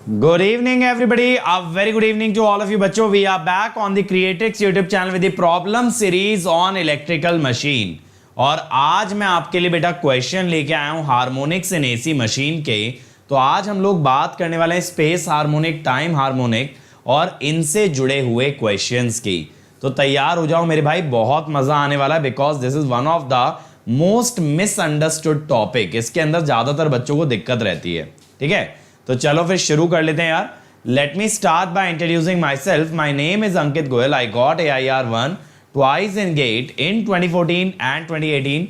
Good evening, everybody. A very good evening to all of you, बच्चों. We are back on the Creatrix YouTube channel with the problem series on electrical machine. और आज मैं आपके लिए बेटा question लेके आया हूँ हार्मोनिक्स इन एसी मशीन के. तो आज हम लोग बात करने वाले हैं स्पेस हार्मोनिक, टाइम हार्मोनिक और इनसे जुड़े हुए क्वेश्चंस की. तो तैयार हो जाओ मेरे भाई, बहुत मजा आने वाला है because this is one of the most misunderstood topic. इसके अंदर ज्यादातर बच्चों को दिक्कत रहती है. ठीक है, तो चलो फिर शुरू कर लेते हैं यार. Let me start by introducing my self. My name is Ankit Goyal. I got AIR1 twice in GATE in 2014 and 2018.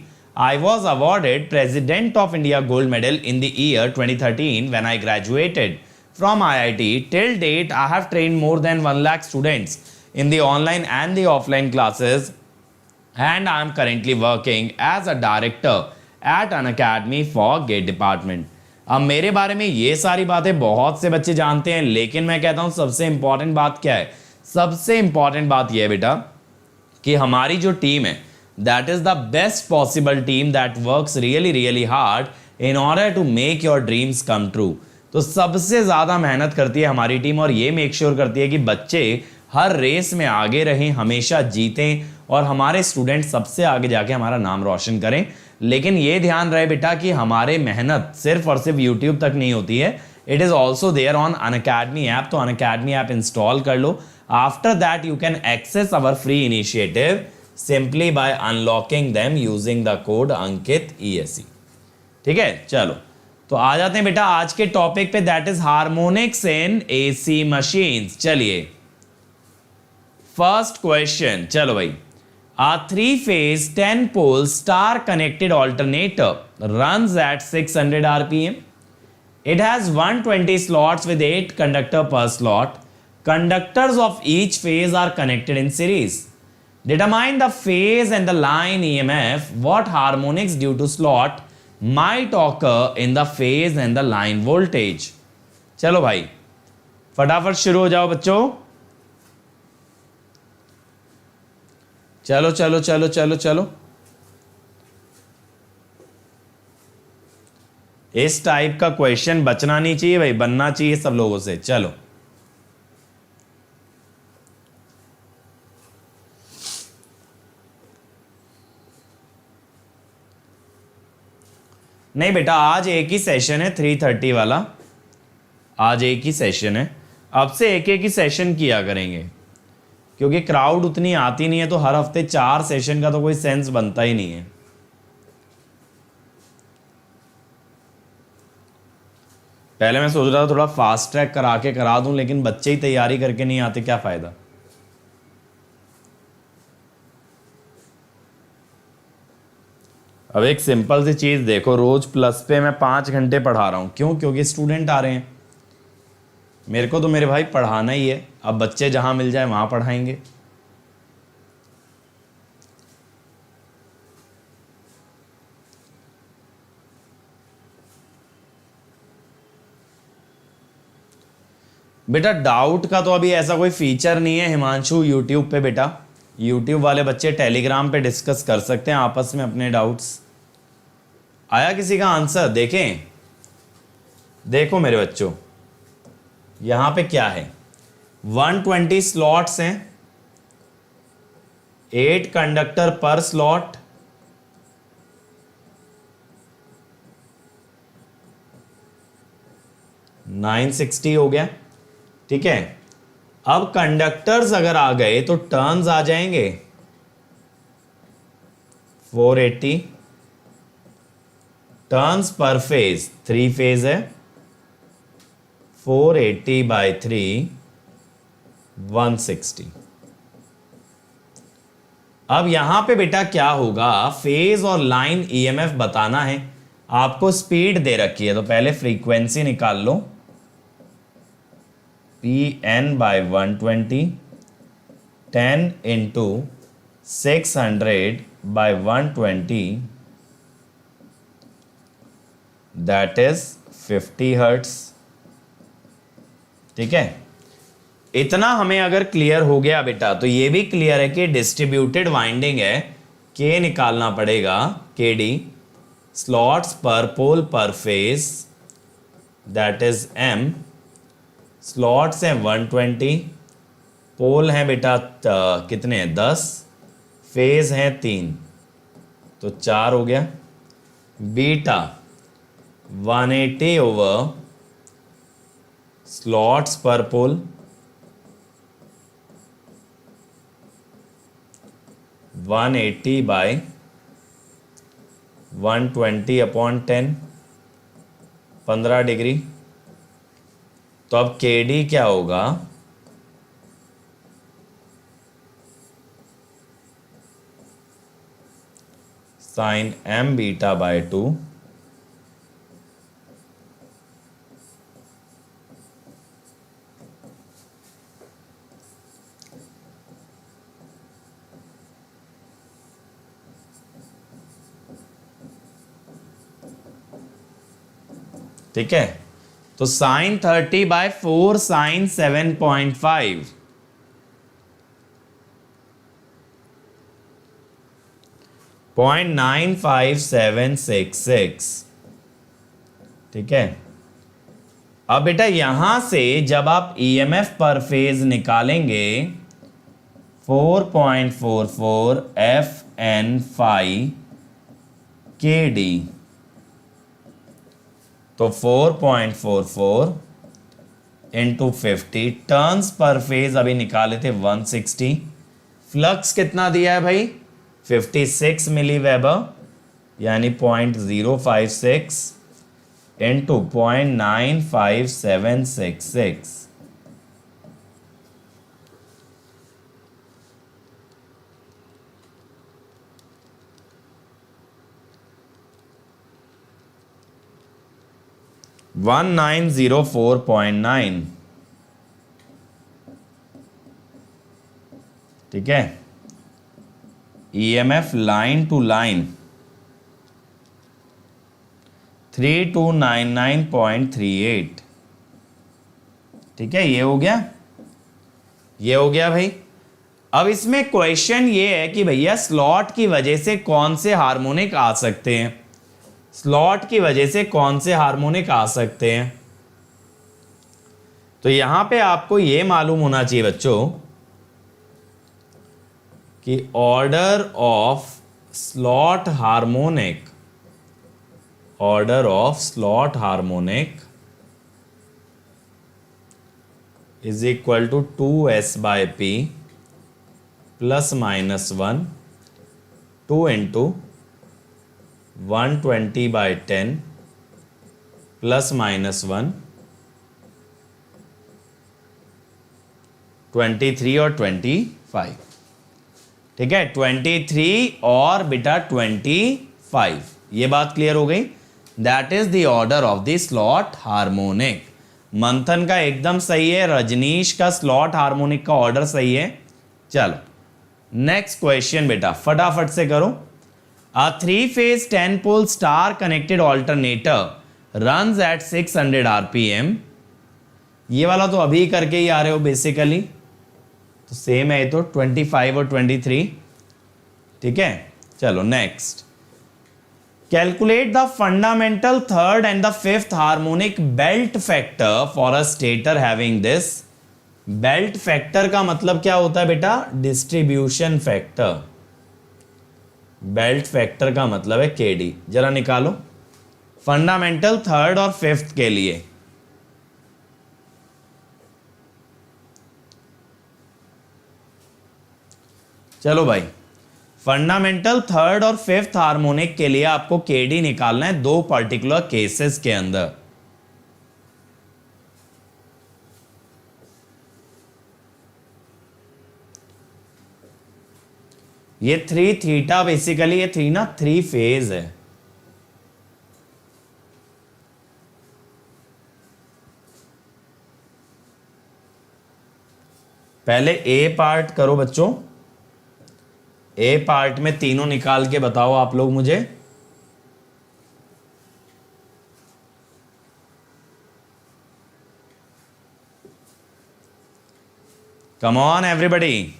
I was awarded President of India Gold Medal in the year 2013 when I graduated from IIT. Till date, I have trained more than 1 lakh students in the online and the offline classes, and I am currently working as a director at an academy for GATE department. अब मेरे बारे में ये सारी बातें बहुत से बच्चे जानते हैं, लेकिन मैं कहता हूं सबसे इंपॉर्टेंट बात क्या है. सबसे इंपॉर्टेंट बात यह है बेटा कि हमारी जो टीम है that is the best possible team that works really really hard in order to make your dreams come true. तो सबसे ज्यादा मेहनत करती है हमारी टीम और ये मेक श्योर करती है कि बच्चे हर रेस में आगे रहें, हमेशा जीतें और हमारे स्टूडेंट सबसे आगे जाके हमारा नाम रोशन करें. लेकिन ये ध्यान रहे बेटा कि हमारे मेहनत सिर्फ और सिर्फ यूट्यूब तक नहीं होती है. It is also there on Unacademy app. तो अनअकैडमी ऐप इंस्टॉल कर लो. After that you can access our free initiative simply by unlocking them using the code Ankit ESE. ठीक है, चलो तो आ जाते हैं बेटा आज के टॉपिक पे, that is harmonics in AC machines. चलिए फर्स्ट क्वेश्चन. चलो भाई, a 3-phase 10-pole star-connected alternator runs at 600 RPM. It has 120 slots with 8 conductors per slot. Conductors of each phase are connected in series. Determine the phase and the line EMF. What harmonics due to slot might occur in the phase and the line voltage? चलो भाई फटाफट शुरू हो जाओ बच्चों. चलो चलो चलो चलो चलो. इस टाइप का क्वेश्चन बचना नहीं चाहिए भाई, बनना चाहिए सब लोगों से. चलो नहीं बेटा, आज एक ही सेशन है 3:30 वाला. आज एक ही सेशन है. अब से एक एक ही सेशन किया करेंगे क्योंकि क्राउड उतनी आती नहीं है. तो हर हफ्ते 4 सेशन का तो कोई सेंस बनता ही नहीं है. पहले मैं सोच रहा था थोड़ा फास्ट ट्रैक करा दूं, लेकिन बच्चे ही तैयारी करके नहीं आते, क्या फायदा. अब एक सिंपल सी चीज देखो, रोज प्लस पे मैं 5 घंटे पढ़ा रहा हूं. क्यों? क्योंकि स्टूडेंट आ रहे हैं. मेरे को तो मेरे भाई पढ़ाना ही है. अब बच्चे जहां मिल जाए वहां पढ़ाएंगे. बेटा डाउट का तो अभी ऐसा कोई फीचर नहीं है हिमांशु यूट्यूब पे. बेटा यूट्यूब वाले बच्चे टेलीग्राम पे डिस्कस कर सकते हैं आपस में अपने डाउट्स. आया किसी का आंसर? देखें, देखो मेरे बच्चों, यहां पे क्या है. 120 स्लॉट्स हैं, 8 कंडक्टर पर स्लॉट. $960 हो गया. ठीक है, अब कंडक्टर्स अगर आ गए तो टर्न्स आ जाएंगे 480. टर्न्स पर फेज 3 फेज है, 480/3 160. अब यहां पे बेटा क्या होगा, फेज और लाइन EMF बताना है. आपको स्पीड दे रखी है तो पहले फ्रीक्वेंसी निकाल लो. PN/120 10 × 600/120 that is 50 hertz. ठीक है, इतना हमें अगर क्लियर हो गया बेटा, तो ये भी क्लियर है कि डिस्ट्रीब्यूटेड वाइंडिंग है. K निकालना पड़ेगा, KD. Slots per pole per phase that is M. Slots हैं 120, पोल हैं बेटा कितने हैं 10, फेज हैं 3, तो 4 हो गया। बीटा 180 ओवर स्लॉट्स पर पोल, 180 बाय 120 अपॉन 10, 15 डिग्री। तो अब के डी क्या होगा, साइन एम बीटा बाय 2, ठीक है। तो साइन 30 बाय 4 साइन 7.5, 0.95766, ठीक है। अब बेटा यहां से जब आप ईएमएफ पर फेज निकालेंगे 4.44 एफ एन फाई के डी, तो 4.44 इंटू 50 टर्न्स पर फेज अभी निकाले थे 160। फ्लक्स कितना दिया है भाई 56 मिली वेबर, यानी 0.056 इंटू 0.95766, वन 1904.9, ठीक है। ईएमएफ लाइन टू लाइन 3299.38, ठीक है। ये हो गया, ये हो गया भाई। अब इसमें क्वेश्चन ये है कि भैया स्लॉट की वजह से कौन से हार्मोनिक आ सकते हैं, स्लॉट की वजह से कौन से हार्मोनिक आ सकते हैं। तो यहां पे आपको यह मालूम होना चाहिए बच्चों कि order of slot harmonic, order of slot harmonic is equal to 2s by P plus minus 1, 2 into 120 by 10 plus minus 1, 23 और 25, ठीक है। 23 और बेटा 25, ये बात क्लियर हो गई। That is the order of the slot harmonic. मंथन का एकदम सही है, रजनीश का स्लॉट हार्मोनिक का ऑर्डर सही है। चलो नेक्स्ट क्वेश्चन बेटा फटाफट से करो। अ 3-phase 10-pole star connected alternator runs at 600 RPM। ये वाला तो अभी करके ही आ रहे हो बेसिकली, तो सेम है ये तो 25 और 23, ठीक है। चलो next, calculate the fundamental third and the fifth harmonic belt factor for a stator having this. Belt factor का मतलब क्या होता है बेटा, डिस्ट्रीब्यूशन फैक्टर। बेल्ट फैक्टर का मतलब है केडी। जरा निकालो फंडामेंटल थर्ड और फिफ्थ के लिए। चलो भाई, फंडामेंटल थर्ड और फिफ्थ हार्मोनिक के लिए आपको केडी निकालना है दो पर्टिकुलर केसेस के अंदर। ये 3 थीटा बेसिकली, ये 3 ना 3 फेज है। पहले ए पार्ट करो बच्चों, ए पार्ट में तीनों निकाल के बताओ आप लोग मुझे। Come on everybody.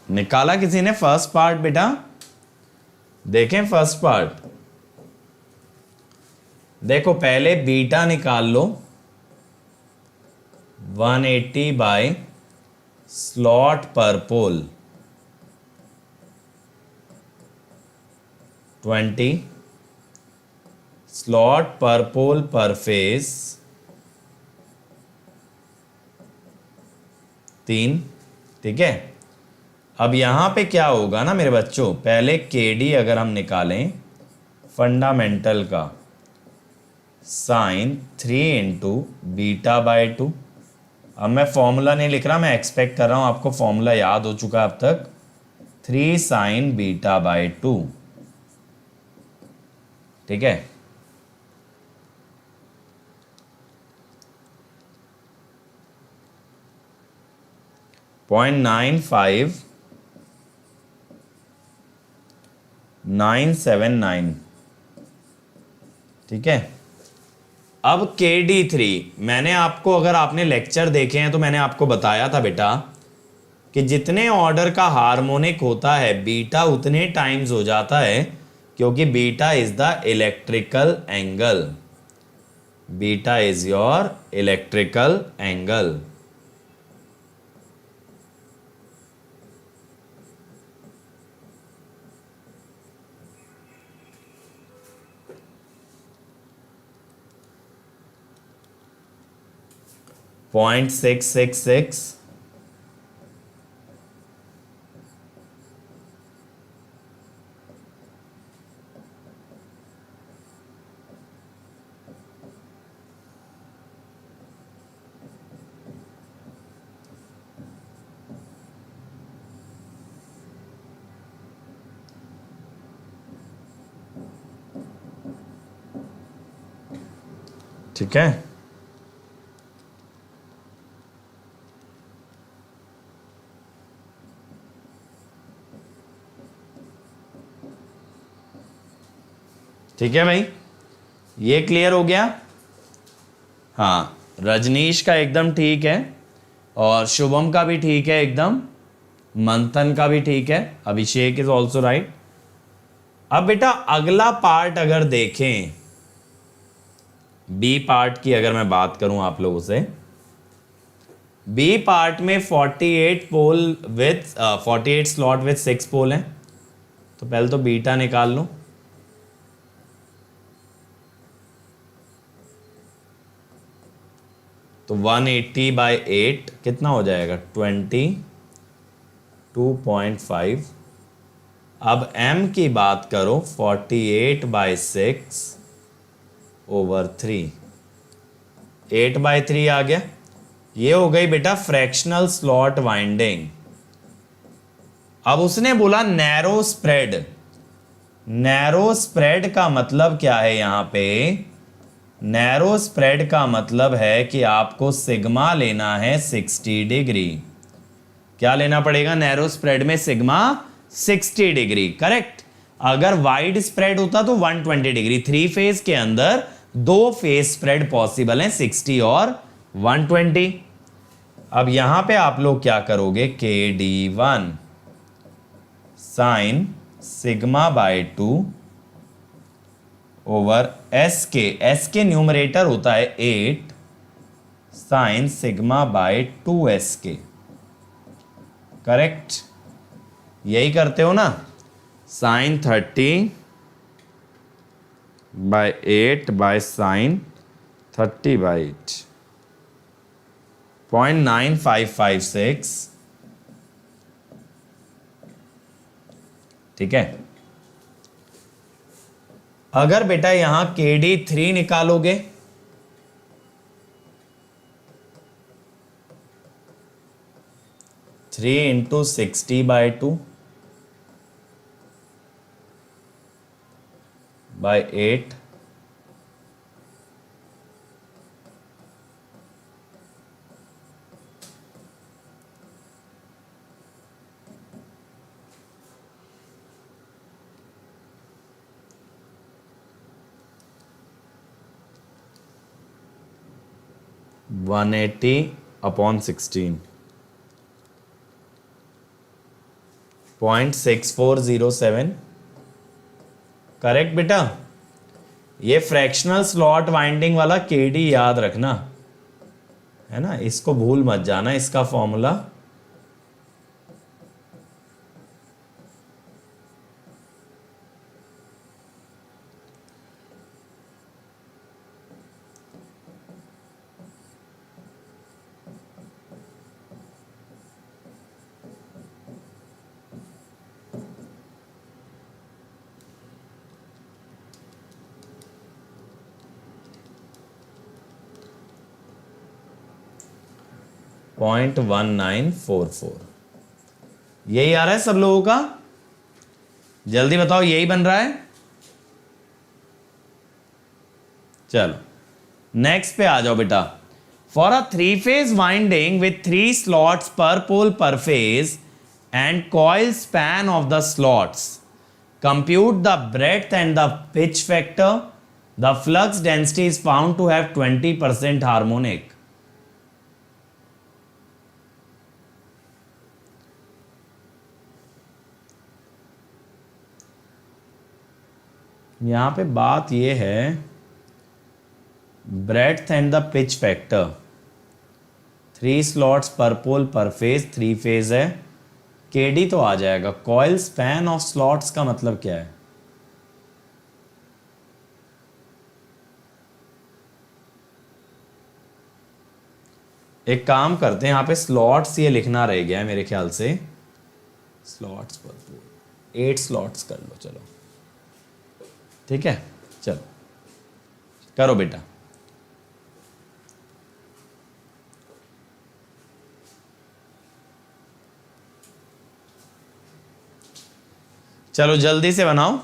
निकाला किसी ने फर्स्ट पार्ट बेटा? देखें फर्स्ट पार्ट। देखो पहले बीटा निकाल लो 180 बाय स्लॉट पर पोल 20 स्लॉट पर पोल पर फेस 3। ठीक है, अब यहां पे क्या होगा ना मेरे बच्चों, पहले केडी अगर हम निकालें फंडामेंटल का साइन 3 इंटू बीटा बाय 2। अब मैं फॉर्मूला नहीं लिख रहा, मैं एक्सपेक्ट कर रहा हूं आपको फॉर्मूला याद हो चुका है अब तक। 3 साइन बीटा बाय 2। ठीक है, .95979। ठीक है, अब KD3 मैंने आपको, अगर आपने लेक्चर देखे हैं तो मैंने आपको बताया था बेटा कि जितने ऑर्डर का हार्मोनिक होता है बीटा उतने टाइम्स हो जाता है, क्योंकि beta is the electrical angle. Beta is your electrical angle. .666। ठीक है, ठीक है भाई, ये क्लियर हो गया। हाँ, रजनीश का एकदम ठीक है और शुभम का भी ठीक है एकदम, मंथन का भी ठीक है, अभिषेक इज ऑल्सो राइट। अब बेटा अगला पार्ट अगर देखें, बी पार्ट की अगर मैं बात करूं आप लोगों से, बी पार्ट में 48 पोल विथ 48 स्लॉट विथ 6 पोल हैं। तो पहले तो बीटा निकाल लो। तो 180 बाय 8 कितना हो जाएगा 22.5। अब m की बात करो 48 बाय 6 ओवर 3, 8 बाय 3 आ गया। ये हो गई बेटा फ्रैक्शनल स्लॉट वाइंडिंग। अब उसने बोला नैरो स्प्रेड। नैरो स्प्रेड का मतलब क्या है यहां पे? नैरो स्प्रेड का मतलब है कि आपको सिग्मा लेना है 60 डिग्री। क्या लेना पड़ेगा नैरो स्प्रेड में? Sigma 60 degree, correct. अगर वाइड स्प्रेड होता तो 120 डिग्री। 3 फेज के अंदर 2 फेज स्प्रेड पॉसिबल है, 60 और 120। अब यहां पे आप लोग क्या करोगे, KD1 sine sigma by 2 over S के न्यूमरेटर होता है 8 sign sigma bye 2SK, correct. यही करते हो ना, sine 30 by 8 by sine 30 by 8, 0.9556। ठीक है, अगर बेटा यहां KD3 निकालोगे, three into 60 by 2 by 8, (180/16). 0.6407 correct बेटा। ये फ्रैक्शनल स्लॉट वाइंडिंग वाला केडी याद रखना है ना, इसको भूल मत जाना, इसका फॉर्मूला .1944 यही आ रहा है सब लोगों का, जल्दी बताओ यही बन रहा है। चलो नेक्स्ट पे आ जाओ बेटा। For a 3-phase winding with 3 slots per pole per phase and coil span of the slots, compute the breadth and the pitch factor, the flux density is found to have 20% harmonic. यहां पे बात यह है breadth and the pitch factor, 3 slots per pole per phase, 3 phase है, KD तो आ जाएगा। Coil span of slots का मतलब क्या है? एक काम करते हैं, यहां पे स्लॉट्स ये लिखना रह गया है मेरे ख्याल से, स्लॉट्स पर पोल 8 स्लॉट्स कर लो, चलो ठीक है। चलो करो बेटा। चलो जल्दी से बनाओ।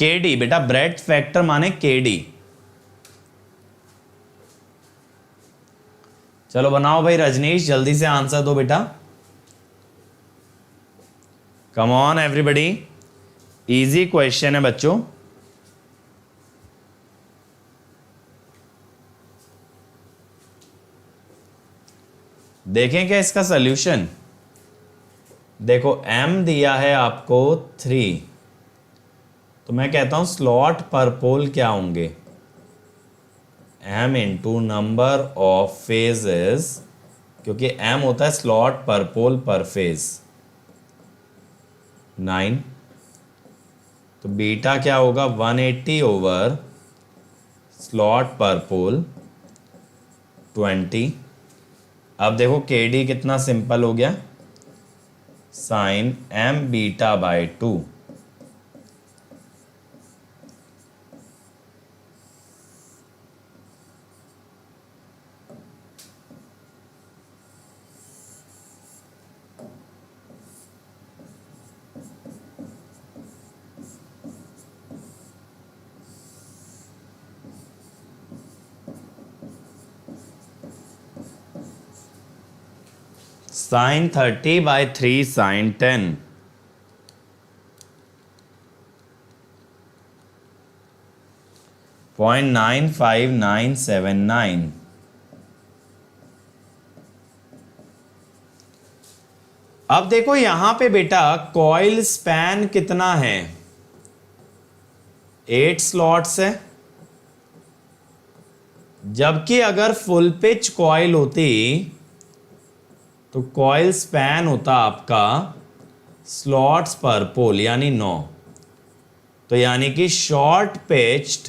केडी बेटा, ब्रेड्थ फैक्टर माने केडी। चलो बनाओ भाई रजनीश, जल्दी से आंसर दो बेटा। Come on everybody, easy question है बच्चों। देखें क्या इसका सॉल्यूशन। देखो m दिया है आपको 3, तो मैं कहता हूं स्लॉट पर पोल क्या होंगे, m into number of phases, क्योंकि m होता है स्लॉट पर पोल पर फेज 9, तो बीटा क्या होगा 180 ओवर स्लॉट पर पोल 20। अब देखो केडी कितना सिंपल हो गया, sine m beta by 2। Sine 30 by 3 sine 10, .95979। अब देखो यहां पे बेटा कॉइल स्पैन कितना है, 8 स्लॉट्स है, जबकि अगर फुल पिच कॉइल होती तो कॉइल स्पैन होता आपका स्लॉट्स पर पोल यानी 9, तो यानी कि शॉर्ट पिच्ड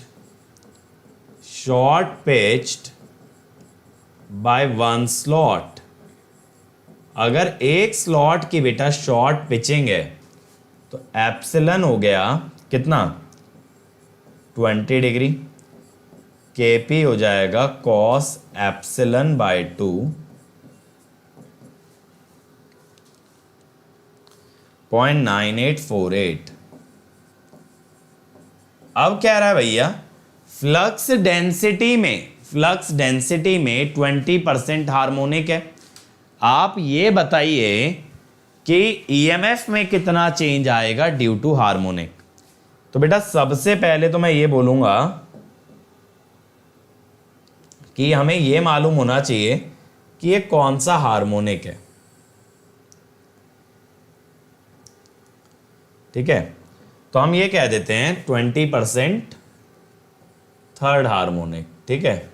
बाय 1 स्लॉट अगर एक स्लॉट की बेटा शॉर्ट पिचिंग है तो एप्सिलन हो गया कितना 20 डिग्री, केपी हो जाएगा कॉस एप्सिलन बाय 2 0.9848। अब कह रहा है भैया फ्लक्स डेंसिटी में 20% हार्मोनिक है। आप ये बताइए कि ईएमएफ में कितना चेंज आएगा ड्यू टू हार्मोनिक। तो बेटा सबसे पहले तो मैं ये बोलूंगा कि हमें ये मालूम होना चाहिए कि ये कौन सा हार्मोनिक है। ठीक है, तो हम ये कह देते हैं 20% थर्ड हार्मोनिक। ठीक है,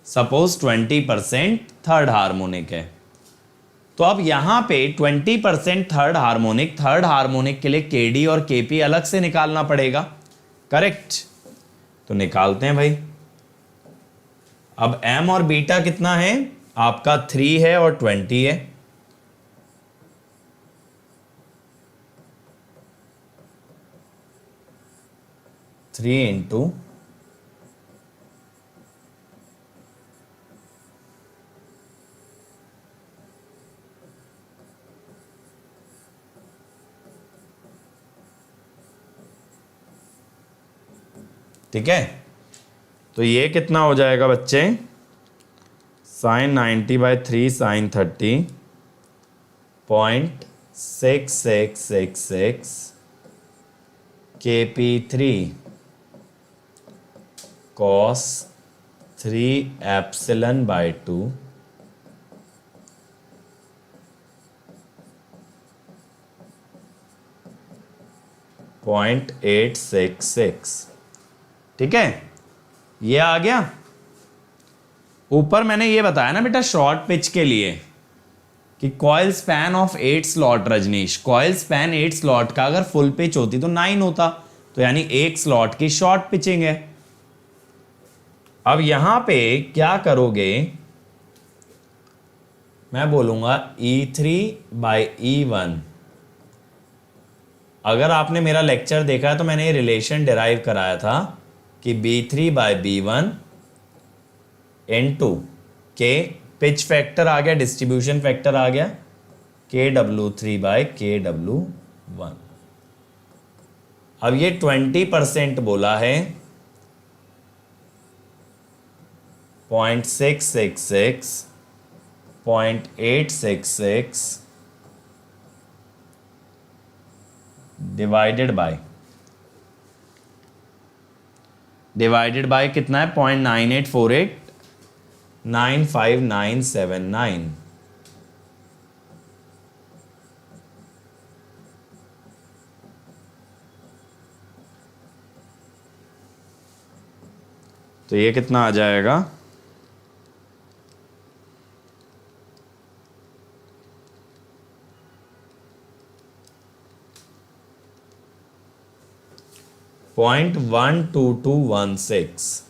सपोज 20% थर्ड हार्मोनिक है। तो अब यहां पे 20% थर्ड हार्मोनिक के लिए केडी और केपी अलग से निकालना पड़ेगा, करेक्ट? तो निकालते हैं भाई। अब एम और बीटा कितना है आपका 3 है और 20 है। थ्री इंटू ठीक है, तो ये कितना हो जाएगा बच्चे sin 90/3 sin 30.6666 kp3 cos 3 epsilon by 2 0.866। ठीक है, ये आ गया। ऊपर मैंने ये बताया ना बेटा शॉर्ट पिच के लिए कि coil span of 8 slot Rajneesh, coil span 8 slot का अगर फुल पिच होती तो 9 होता, तो यानी एक स्लॉट की शॉर्ट पिचिंग है। अब यहां पे क्या करोगे, मैं बोलूंगा E3/E1। अगर आपने मेरा लेक्चर देखा है तो मैंने ये रिलेशन डिराइव कराया था कि B3/B1 इनटू के पिच फैक्टर आ गया, डिस्ट्रीब्यूशन फैक्टर आ गया KW3/KW1। अब ये 20% बोला है 0.666 0.866 डिवाइडेड बाय कितना है 0.9848 95979। तो ये कितना आ जाएगा 0.12216।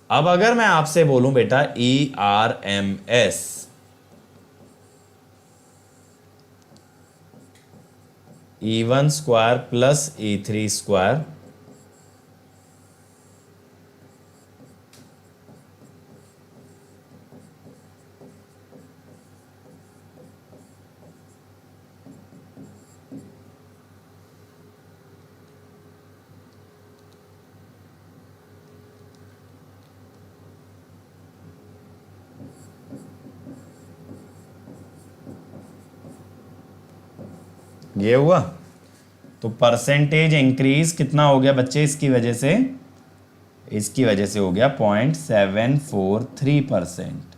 अब अगर मैं आपसे बोलूं बेटा ERMS, E1 square plus E3 square ये हुआ। तो परसेंटेज इंक्रीज कितना हो गया बच्चे इसकी वजह से हो गया 0.743%।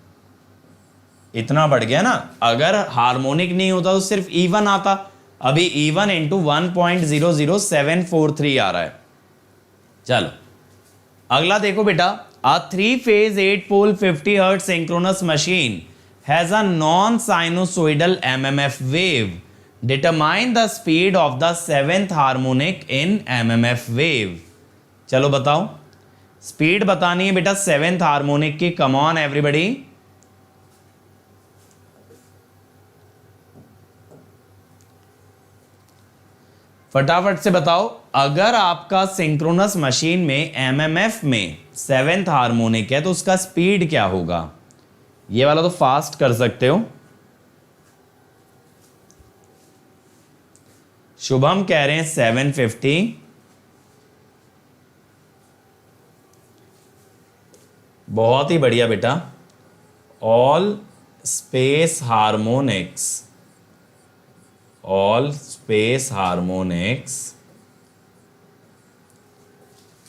इतना बढ़ गया ना। अगर हार्मोनिक नहीं होता तो सिर्फ E1 आता, अभी E1 इंटू 1.00743 आ रहा है। चलो अगला देखो बेटा, a 3-phase 8-pole 50 Hz synchronous machine has a non-sinusoidal MMF wave. Determine the speed of the 7th harmonic in MMF wave. चलो बताओ, स्पीड बतानी है बेटा 7th हार्मोनिक की। कम ऑन एवरीबॉडी, फटाफट से बताओ, अगर आपका सिंक्रोनस मशीन में एमएमएफ में 7th हार्मोनिक है तो उसका स्पीड क्या होगा? ये वाला तो फास्ट कर सकते हो। शुभम कह रहे हैं 750। बहुत ही बढ़िया बेटा। All space harmonics, all space harmonics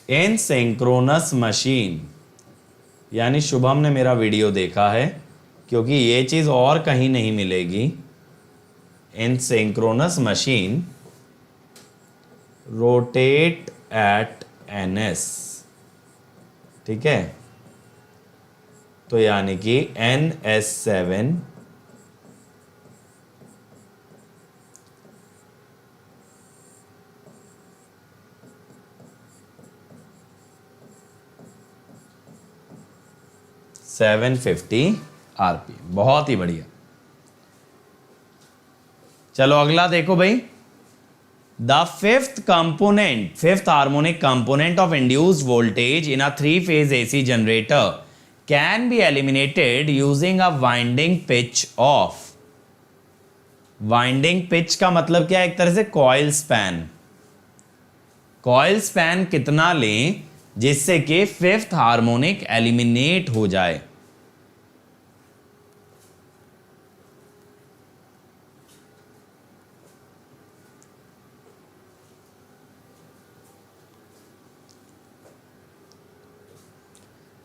in synchronous machine, यानी शुभम ने मेरा वीडियो देखा है, क्योंकि ये चीज और कहीं नहीं मिलेगी। In synchronous machine rotate eight ns, ठीक है। तो यानी कि NS7 750 RPM। बहुत ही बढ़िया। चलो अगला देखो भाई। The fifth harmonic component of induced voltage in a 3-phase AC generator can be eliminated using a winding pitch of. Winding pitch का मतलब क्या है? एक तरह से कॉइल स्पैन। कॉइल स्पैन कितना लें जिससे कि फिफ्थ हार्मोनिक एलिमिनेट हो जाए?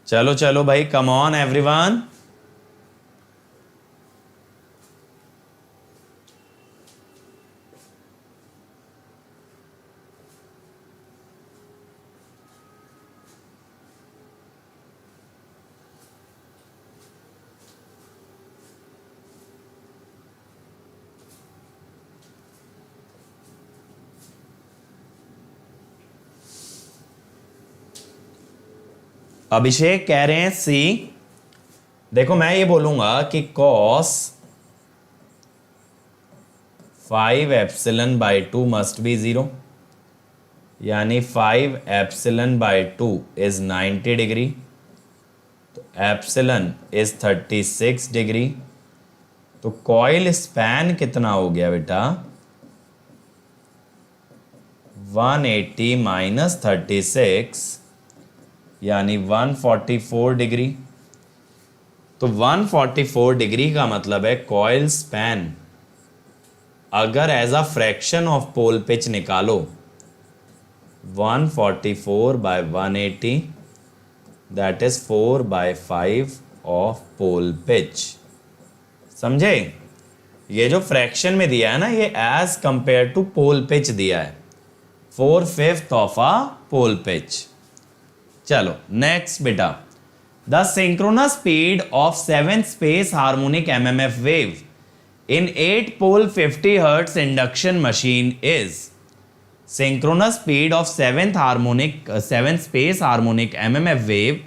चलो चलो भाई, कम ऑन एवरीवन। अभिषेक कह रहे हैं सी। देखो मैं ये बोलूंगा कि cos 5ε/2 मस्ट बी 0, यानी 5ε/2 इज 90 डिग्री, तो एप्सिलन इज 36 डिग्री। तो कॉइल स्पैन कितना हो गया बेटा? 180 माइनस 36 यानी 144 डिग्री। तो 144 डिग्री का मतलब है कॉइल स्पैन अगर as a fraction of pole pitch निकालो 144/180 that is 4/5 of pole pitch. समझे? ये जो फ्रैक्शन में दिया है ना, ये as compare to pole pitch दिया है, 4/5 ऑफ अ पोल पिच। चलो नेक्स्ट बेटा। The synchronous speed of 7th space harmonic MMF wave in 8 pole 50 hertz induction machine is. synchronous speed of 7th space harmonic MMF wave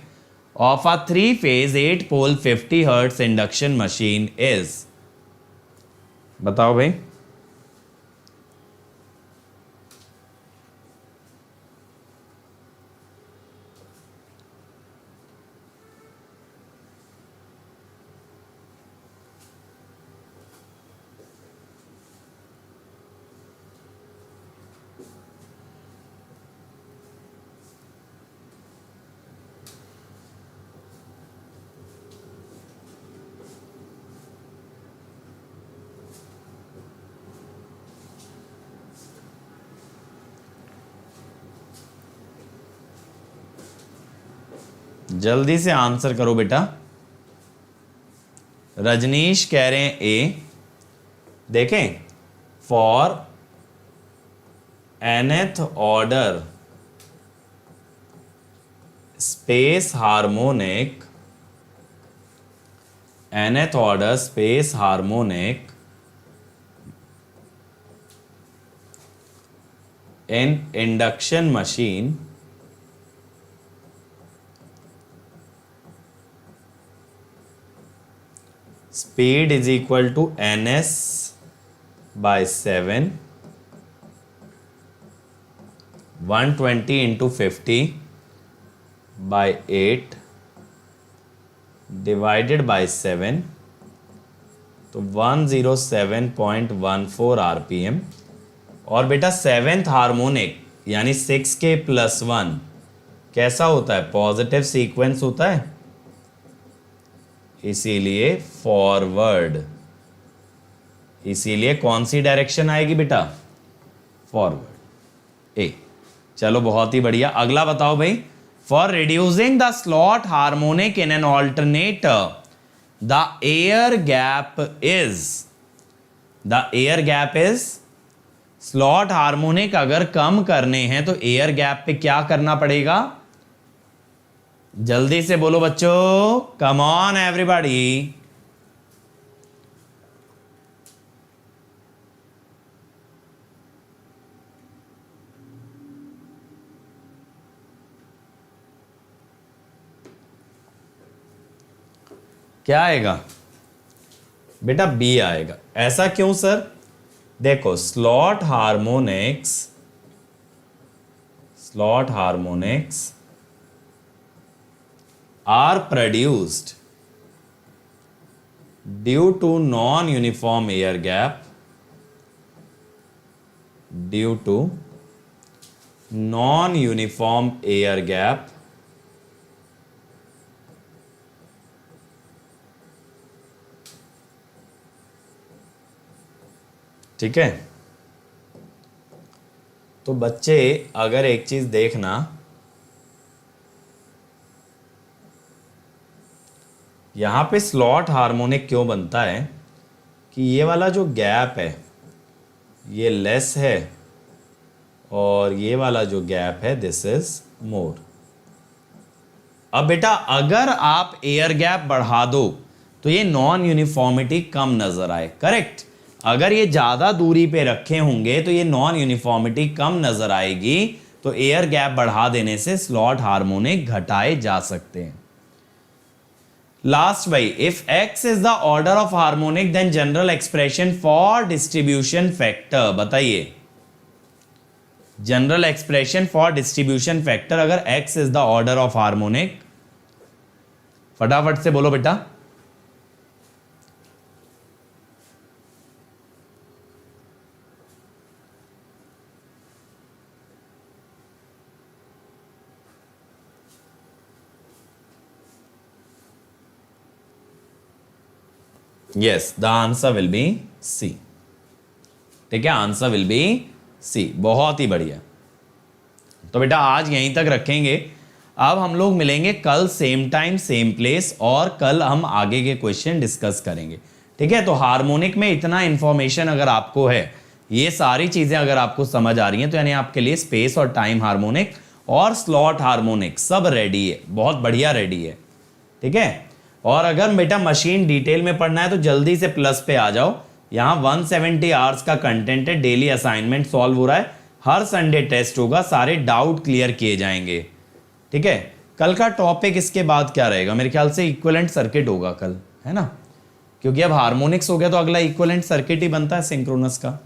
of a 3-phase 8-pole 50 Hz induction machine is। बताओ भाई। जल्दी से answer करो बेटा। रजनीश कह रहे हैं ए। देखें, for nth order space harmonic, nth order space harmonic in induction machine speed is equal to ns by 7 120 into 50/8 divided by 7, तो 107.14 आरपीएम। और बेटा सेवेंथ हार्मोनिक यानी 6K + 1 कैसा होता है? पॉजिटिव सीक्वेंस होता है, इसीलिए फॉरवर्ड। इसीलिए कौन सी डायरेक्शन आएगी बेटा? फॉरवर्ड, ए। चलो बहुत ही बढ़िया। अगला बताओ भाई, for reducing the slot harmonic in an alternator the air gap is slot harmonic अगर कम करने हैं तो एयर गैप पे क्या करना पड़ेगा? जल्दी से बोलो बच्चों, कम ऑन एवरीबॉडी। क्या आएगा बेटा? बी आएगा। ऐसा क्यों सर? देखो, slot harmonics are produced due to non uniform air gap, ठीक है। तो बच्चे अगर एक चीज देखना, यहां पे स्लॉट हार्मोनिक क्यों बनता है कि ये वाला जो गैप है ये लेस है और ये वाला जो गैप है दिस इज मोर। अब बेटा अगर आप एयर गैप बढ़ा दो तो ये नॉन यूनिफॉर्मिटी कम नजर आए, करेक्ट। अगर ये ज्यादा दूरी पे रखे होंगे तो ये नॉन यूनिफॉर्मिटी कम नजर आएगी, तो एयर गैप बढ़ा देने से स्लॉट हार्मोनिक घटाए जा सकते हैं। लास्ट भाई, if x is the order of harmonic then general expression for distribution factor, बताइए general expression for distribution factor अगर x is the order of harmonic, फटाफट से बोलो बेटा। Yes, the answer will be C. ठीक है, answer will be सी। बहुत ही बढ़िया। तो बेटा आज यहीं तक रखेंगे। अब हम लोग मिलेंगे कल सेम टाइम सेम प्लेस और कल हम आगे के क्वेश्चन डिस्कस करेंगे। ठीक है, तो हार्मोनिक में इतना इंफॉर्मेशन अगर आपको है, ये सारी चीजें अगर आपको समझ आ रही हैं, तो यानी आपके लिए स्पेस और टाइम हार्मोनिक और स्लॉट हार्मोनिक सब रेडी है, बहुत बढ़िया रेडी है। ठीक है, और अगर बेटा मशीन डिटेल में पढ़ना है तो जल्दी से प्लस पे आ जाओ। यहाँ 170 आवर्स का कंटेंट है, डेली असाइनमेंट सॉल्व हो रहा है, हर संडे टेस्ट होगा, सारे डाउट क्लियर किए जाएंगे। ठीक है, कल का टॉपिक इसके बाद क्या रहेगा? मेरे ख्याल से इक्विवेलेंट सर्किट होगा कल, है ना, क्योंकि अब हार्मोनिक्स हो गया तो अगला इक्विवेलेंट सर्किट ही बनता है सिंक्रोनस का।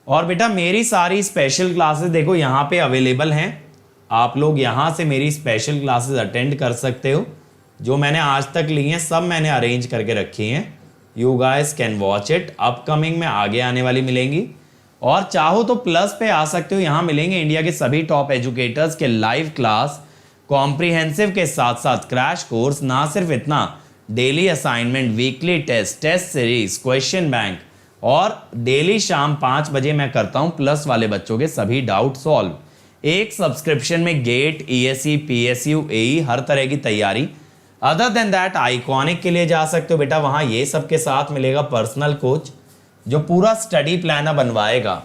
और बेटा मेरी सारी स्पेशल क्लासेस देखो यहाँ पे अवेलेबल हैं, आप लोग यहाँ से मेरी स्पेशल क्लासेस अटेंड कर सकते हो। जो मैंने आज तक ली हैं सब मैंने अरेंज करके रखी हैं, you guys can watch it. Upcoming में आगे आने वाली मिलेंगी, और चाहो तो प्लस पे आ सकते हो, यहाँ मिलेंगे इंडिया के सभी टॉप एजुकेटर्स के लाइव क्लास, कॉम्प्रिहेंसिव के साथ साथ क्रैश कोर्स। ना सिर्फ इतना, daily assignment, weekly test, test series, question bank, और डेली शाम 5 बजे मैं करता हूँ प्लस वाले बच्चों के सभी डाउट सॉल्व। एक सब्सक्रिप्शन में गेट, ईएसई, पीएसयू, एई हर तरह की तैयारी। अदर देन दैट आइकॉनिक के लिए जा सकते हो बेटा, वहां ये सबके साथ मिलेगा पर्सनल कोच जो पूरा स्टडी प्लान बनवाएगा,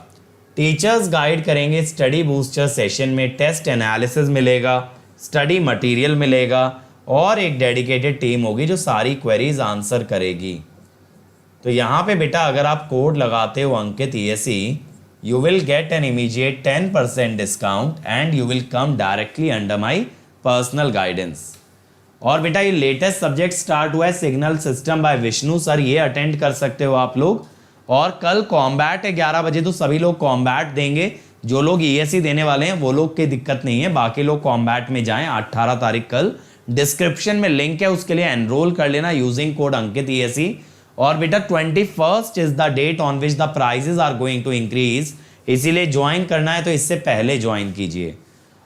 टीचर्स गाइड करेंगे स्टडी बूस्टर सेशन में, टेस्ट एनालिसिस मिलेगा, स्टडी मटेरियल मिलेगा, और एक डेडिकेटेड टीम होगी जो सारी क्वेरीज आंसर करेगी। तो यहाँ पे बेटा अगर आप कोड लगाते हो अंकित ESE, you will get an immediate 10% discount and you will come directly under my personal guidance. और बेटा ये लेटेस्ट सब्जेक्ट स्टार्ट हुआ है signal system by Vishnu sir, ये अटेंड कर सकते हो आप लोग। और कल कॉम्बैट है 11 बजे, तो सभी लोग कॉम्बैट देंगे। जो लोग ईएससी देने वाले हैं वो लोग की दिक्कत नहीं है, बाकी लोग कॉम्बैट में जाएं। 18 तारीख कल डिस्क्रिप्शन में लिंक है, उसके लिए एनरोल कर लेना यूजिंग कोड अंकित ईएससी। और बेटा 21st is the date on which the prizes are going to increase, इसीलिए ज्वाइन करना है तो इससे पहले ज्वाइन कीजिए।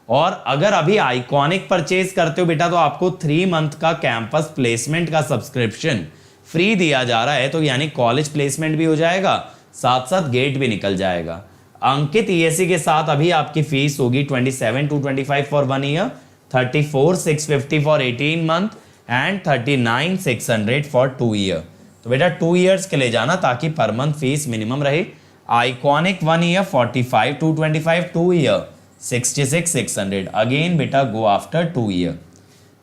और अगर अभी आइकॉनिक परचेज करते हो बेटा तो आपको 3 मंथ का कैंपस प्लेसमेंट का सब्सक्रिप्शन फ्री दिया जा रहा है, तो यानी कॉलेज प्लेसमेंट भी हो जाएगा, साथ साथ गेट भी निकल जाएगा। अंकित ईएससी के साथ अभी आपकी फीस होगी 27,225 for 1 year, 34,650 for 18 month and 39,600 for 2 year. तो बेटा 2 ईयर्स के लिए जाना ताकि पर मंथ फीस मिनिमम रहे। Iconic 1 year 45,225, 2 year 66,600। अगेन बेटा go after 2 year.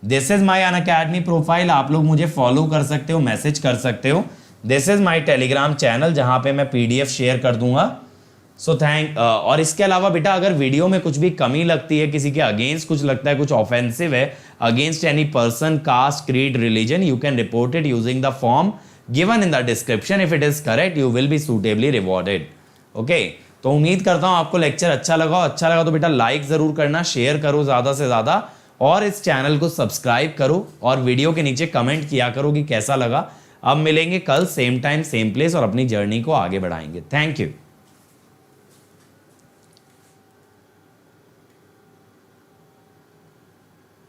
This is my Unacademy profile, आप लोग मुझे फॉलो कर सकते हो, मैसेज कर सकते हो। This is my Telegram channel जहां पे मैं पीडीएफ शेयर कर दूंगा। सो और इसके अलावा बेटा अगर वीडियो में कुछ भी कमी लगती है, किसी के अगेंस्ट कुछ लगता है, कुछ ऑफेंसिव है against any person, caste, creed, religion, you can report it using the form given in the description. If it is correct you will be suitably rewarded. Okay, तो उम्मीद करता हूं आपको लेक्चर अच्छा लगा तो बेटा लाइक जरूर करना, शेयर करो ज्यादा से ज्यादा, और इस चैनल को सब्सक्राइब करो और वीडियो के नीचे कमेंट किया करो कि कैसा लगा। अब मिलेंगे कल सेम टाइम सेम प्लेस और अपनी जर्नी को आगे बढ़ाएंगे। Thank you.